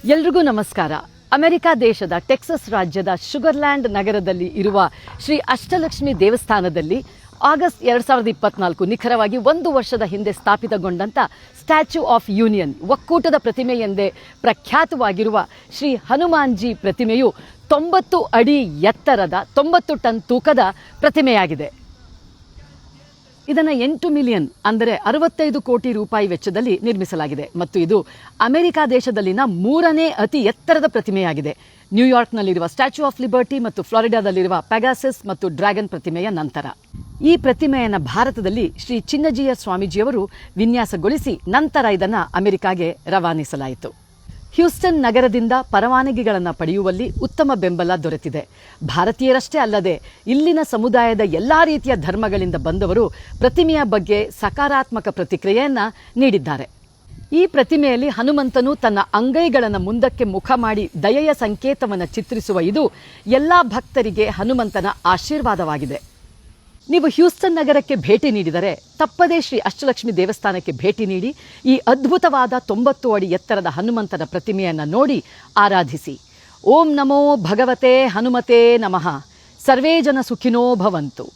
ಎಲ್ರಿಗೂ ನಮಸ್ಕಾರ. ಅಮೆರಿಕ ದೇಶದ ಟೆಕ್ಸಸ್ ರಾಜ್ಯದ ಶುಗರ್ಲ್ಯಾಂಡ್ ನಗರದಲ್ಲಿ ಇರುವ ಶ್ರೀ ಅಷ್ಟಲಕ್ಷ್ಮಿ ದೇವಸ್ಥಾನದಲ್ಲಿ ಆಗಸ್ಟ್ 2024 ನಿಖರವಾಗಿ 1 ವರ್ಷದ ಹಿಂದೆ ಸ್ಥಾಪಿತಗೊಂಡಂಥ ಸ್ಟ್ಯಾಚ್ಯೂ ಆಫ್ ಯೂನಿಯನ್ ಒಕ್ಕೂಟದ ಪ್ರತಿಮೆ ಎಂದೇ ಪ್ರಖ್ಯಾತವಾಗಿರುವ ಶ್ರೀ ಹನುಮಾನ್ಜಿ ಪ್ರತಿಮೆಯು 90 ಅಡಿ ಎತ್ತರದ 90 ಟನ್ ತೂಕದ ಪ್ರತಿಮೆಯಾಗಿದೆ. ಇದನ್ನು 8 ಮಿಲಿಯನ್ ಅಂದರೆ 65 ಕೋಟಿ ರೂಪಾಯಿ ವೆಚ್ಚದಲ್ಲಿ ನಿರ್ಮಿಸಲಾಗಿದೆ ಮತ್ತು ಇದು ಅಮೆರಿಕ ದೇಶದಲ್ಲಿನ 3ನೇ ಅತಿ ಎತ್ತರದ ಪ್ರತಿಮೆಯಾಗಿದೆ. ನ್ಯೂಯಾರ್ಕ್ನಲ್ಲಿರುವ ಸ್ಟ್ಯಾಚ್ಯೂ ಆಫ್ ಲಿಬರ್ಟಿ ಮತ್ತು ಫ್ಲಾರಿಡಾದಲ್ಲಿರುವ ಪೆಗಾಸಸ್ ಮತ್ತು ಡ್ರ್ಯಾಗನ್ ಪ್ರತಿಮೆಯ ನಂತರ ಈ ಪ್ರತಿಮೆಯನ್ನು ಭಾರತದಲ್ಲಿ ಶ್ರೀ ಚಿನ್ನಜಿಯ ಸ್ವಾಮೀಜಿಯವರು ವಿನ್ಯಾಸಗೊಳಿಸಿ ನಂತರ ಇದನ್ನು ಅಮೆರಿಕಾಗೆ ರವಾನಿಸಲಾಯಿತು. ಹ್ಯೂಸ್ಟನ್ ನಗರದಿಂದ ಪರವಾನಗಿಗಳನ್ನು ಪಡೆಯುವಲ್ಲಿ ಉತ್ತಮ ಬೆಂಬಲ ದೊರೆತಿದೆ. ಭಾರತೀಯರಷ್ಟೇ ಅಲ್ಲದೆ ಇಲ್ಲಿನ ಸಮುದಾಯದ ಎಲ್ಲ ರೀತಿಯ ಧರ್ಮಗಳಿಂದ ಬಂದವರು ಪ್ರತಿಮೆಯ ಬಗ್ಗೆ ಸಕಾರಾತ್ಮಕ ಪ್ರತಿಕ್ರಿಯೆಯನ್ನು ನೀಡಿದ್ದಾರೆ. ಈ ಪ್ರತಿಮೆಯಲ್ಲಿ ಹನುಮಂತನು ತನ್ನ ಅಂಗೈಗಳನ್ನು ಮುಂದಕ್ಕೆ ಮುಖ ಮಾಡಿ ದಯೆಯ ಸಂಕೇತವನ್ನು ಚಿತ್ರಿಸುವ ಇದು ಎಲ್ಲ ಭಕ್ತರಿಗೆ ಹನುಮಂತನ ಆಶೀರ್ವಾದವಾಗಿದೆ. ನೀವು ಹ್ಯೂಸ್ಟನ್ ನಗರಕ್ಕೆ ಭೇಟಿ ನೀಡಿದರೆ ತಪ್ಪದೇ ಶ್ರೀ ಅಷ್ಟಲಕ್ಷ್ಮಿ ದೇವಸ್ಥಾನಕ್ಕೆ ಭೇಟಿ ನೀಡಿ ಈ ಅದ್ಭುತವಾದ 90 ಅಡಿ ಎತ್ತರದ ಹನುಮಂತನ ಪ್ರತಿಮೆಯನ್ನು ನೋಡಿ ಆರಾಧಿಸಿ. ಓಂ ನಮೋ ಭಗವತೆ ಹನುಮತೆ ನಮಃ. ಸರ್ವೇ ಜನ ಸುಖಿನೋ ಭವಂತು.